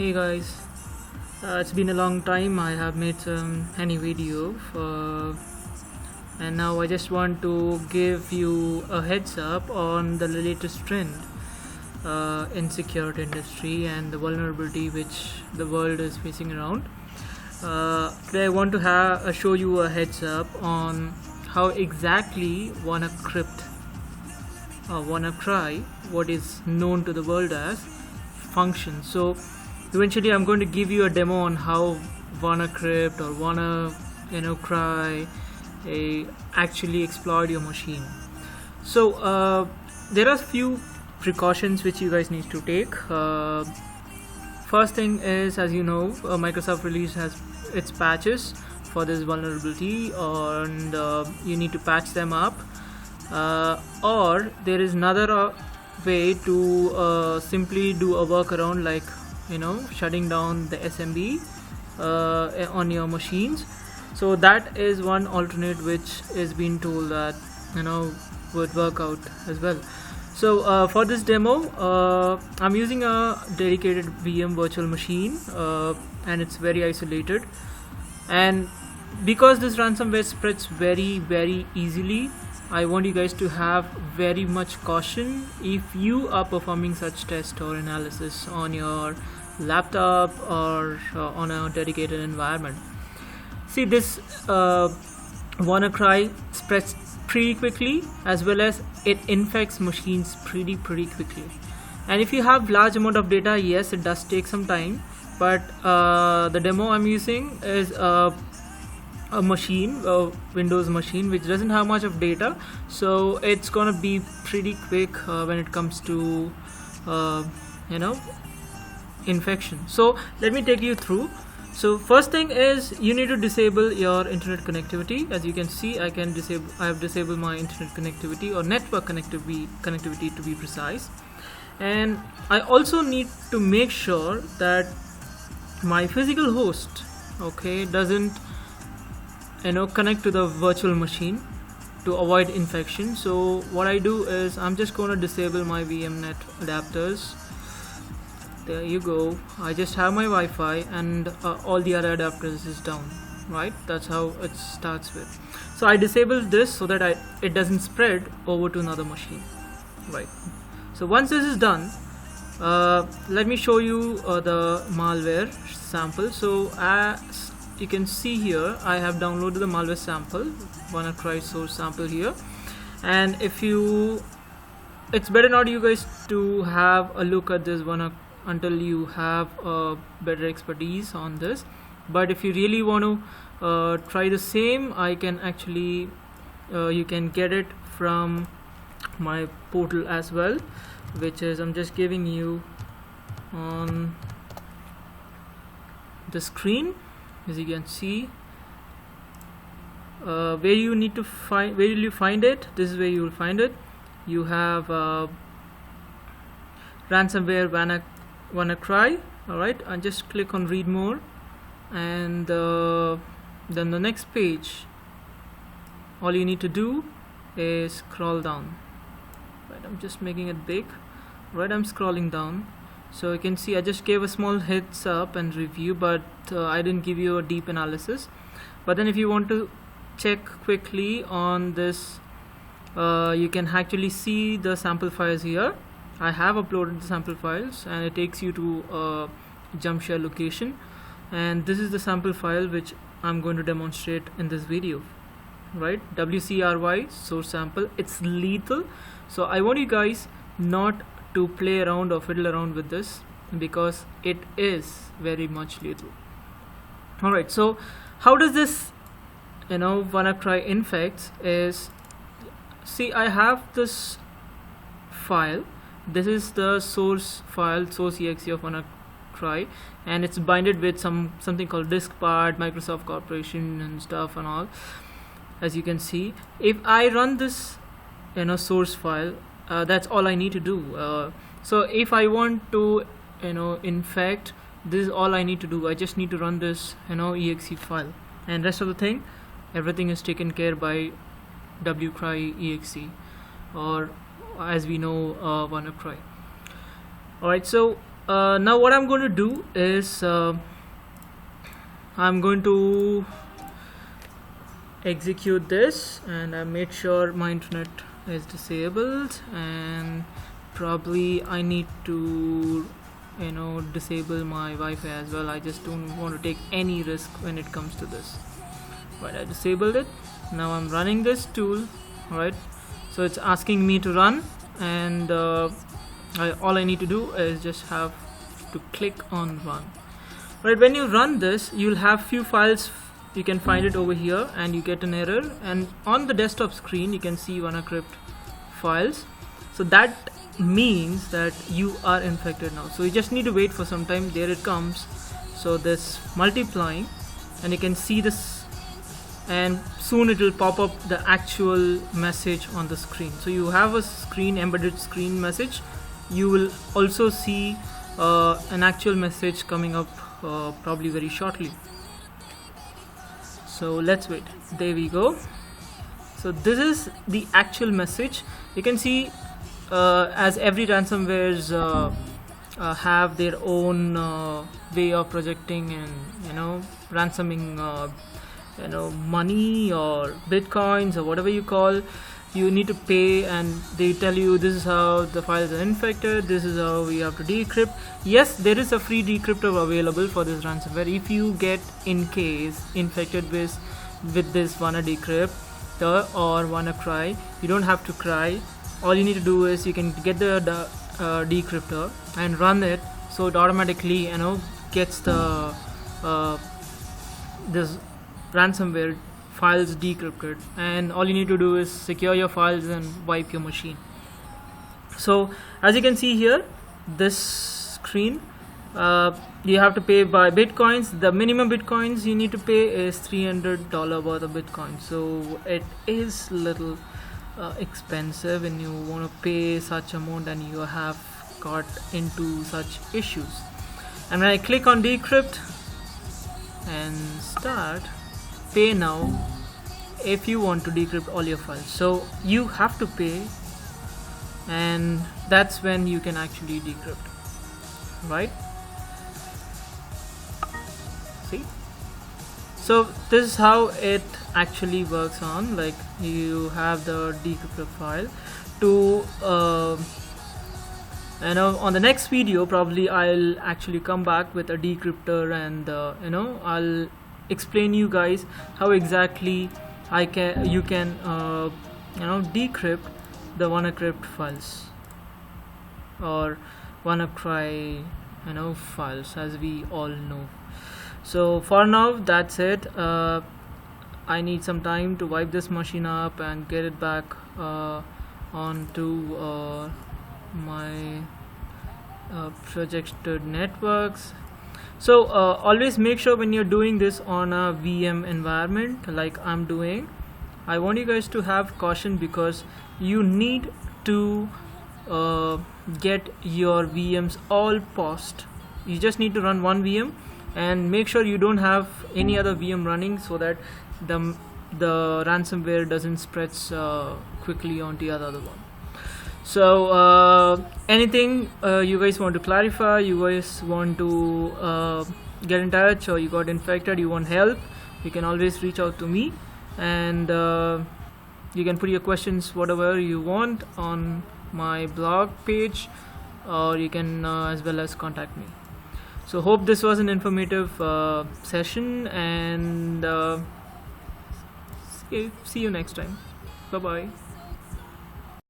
Hey guys, it's been a long time. I have made any video and now I just want to give you a heads up on the latest trend in security industry and the vulnerability which the world is facing around. Today I want to show you a heads up on how exactly wannacry, what is known to the world as, functions. So eventually I'm going to give you a demo on how wannacry or wannacry actually exploit your machine. So there are few precautions which you guys need to take. First thing is, as you know, Microsoft release has its patches for this vulnerability, and you need to patch them up, or there is another way to simply do a workaround, like shutting down the SMB on your machines. So that is one alternate which is being told that would work out as well. So for this demo, I'm using a dedicated VM virtual machine, and it's very isolated, and because this ransomware spreads very easily, I want you guys to have very much caution if you are performing such test or analysis on your laptop or on a dedicated environment. See, this wannacry spreads pretty quickly, as well as it infects machines pretty quickly. And if you have large amount of data, yes, it does take some time, but the demo I'm using is a machine, a Windows machine, which doesn't have much of data, so it's gonna be pretty quick when it comes to infection. So let me take you through. So first thing is, you need to disable your internet connectivity. As you can see, I have disabled my internet connectivity, or network connectivity to be precise. And I also need to make sure that my physical host doesn't connect to the virtual machine to avoid infection. So what I do is, I'm just going to disable my VMnet adapters. There you go. I just have my Wi-Fi, and all the other adapters is down, right? That's how it starts with. So I disable this so that it doesn't spread over to another machine, right? So once this is done, let me show you the malware sample. So as you can see here, I have downloaded the malware sample, wannacry source sample here. And it's better not you guys to have a look at this one until you have better expertise on this. But if you really want to try the same, I can actually you can get it from my portal as well, which is, I'm just giving you on the screen. As you can see, where will you find it? This is where you will find it. You have ransomware wannacry. Alright, and just click on read more, and then the next page, all you need to do is scroll down. Right, I'm just making it big. Right, I'm scrolling down. So you can see I just gave a small heads up and review, but I didn't give you a deep analysis. But then if you want to check quickly on this, you can actually see the sample files here. I have uploaded the sample files, and it takes you to a jump share location, and this is the sample file which I'm going to demonstrate in this video, right? WCRY source sample. It's lethal, so I want you guys not to play around or fiddle around with this, because it is very much lethal. Alright, so how does this wannacry infects is, see, I have this file. This is the source file, source exe of wannacry, and it's binded with something called disk part, Microsoft Corporation and stuff and all. As you can see, if I run this source file, that's all I need to do. So if I want to infect, this is all I need to do. I just need to run this exe file, and rest of the thing, everything is taken care by wcry exe, or as we know, wannacry. Alright, so now what I'm going to do is I'm going to execute this, and I made sure my internet is disabled, and probably I need to disable my Wi-Fi as well. I just don't want to take any risk when it comes to this. Right, I disabled it. Now I'm running this tool. Alright, so it's asking me to run, and all I need to do is just have to click on run. Right, when you run this, you'll have few files. You can find it over here, and you get an error, and on the desktop screen you can see wannacry files. So that means that you are infected now. So you just need to wait for some time. There it comes. So this multiplying, and you can see this, and soon it will pop up the actual message on the screen. So you have a screen, embedded screen message. You will also see an actual message coming up probably very shortly. So let's wait. There we go. So this is the actual message. You can see as every ransomwares have their own way of projecting and ransoming money or bitcoins or whatever you call. You need to pay, and they tell you this is how the files are infected, this is how we have to decrypt. Yes, there is a free decryptor available for this ransomware. If you get in case infected with this wannacry or wannacry, you don't have to cry. All you need to do is you can get the decryptor and run it, so it automatically gets the this ransomware files decrypted, and all you need to do is secure your files and wipe your machine. So as you can see here, this screen, you have to pay by bitcoins. The minimum bitcoins you need to pay is $300 worth of bitcoin, so it is little expensive when you want to pay such amount and you have got into such issues. And when I click on decrypt and start, pay now if you want to decrypt all your files. So you have to pay, and that's when you can actually decrypt, right? See, so this is how it actually works on. Like, you have the decryptor file to on the next video probably I'll actually come back with a decryptor, and I'll explain you guys how exactly you can decrypt the wannacry files or wannacry files, as we all know. So for now, that's it. I need some time to wipe this machine up and get it back onto my projected networks. So always make sure when you're doing this on a VM environment like I'm doing, I want you guys to have caution, because you need to get your VMs all paused. You just need to run one VM and make sure you don't have any other VM running, so that the ransomware doesn't spread quickly onto the other one. So anything you guys want to clarify, you guys want to get in touch, or you got infected, you want help, you can always reach out to me, and you can put your questions whatever you want on my blog page, or you can as well as contact me. So hope this was an informative session, and see you next time. Bye bye.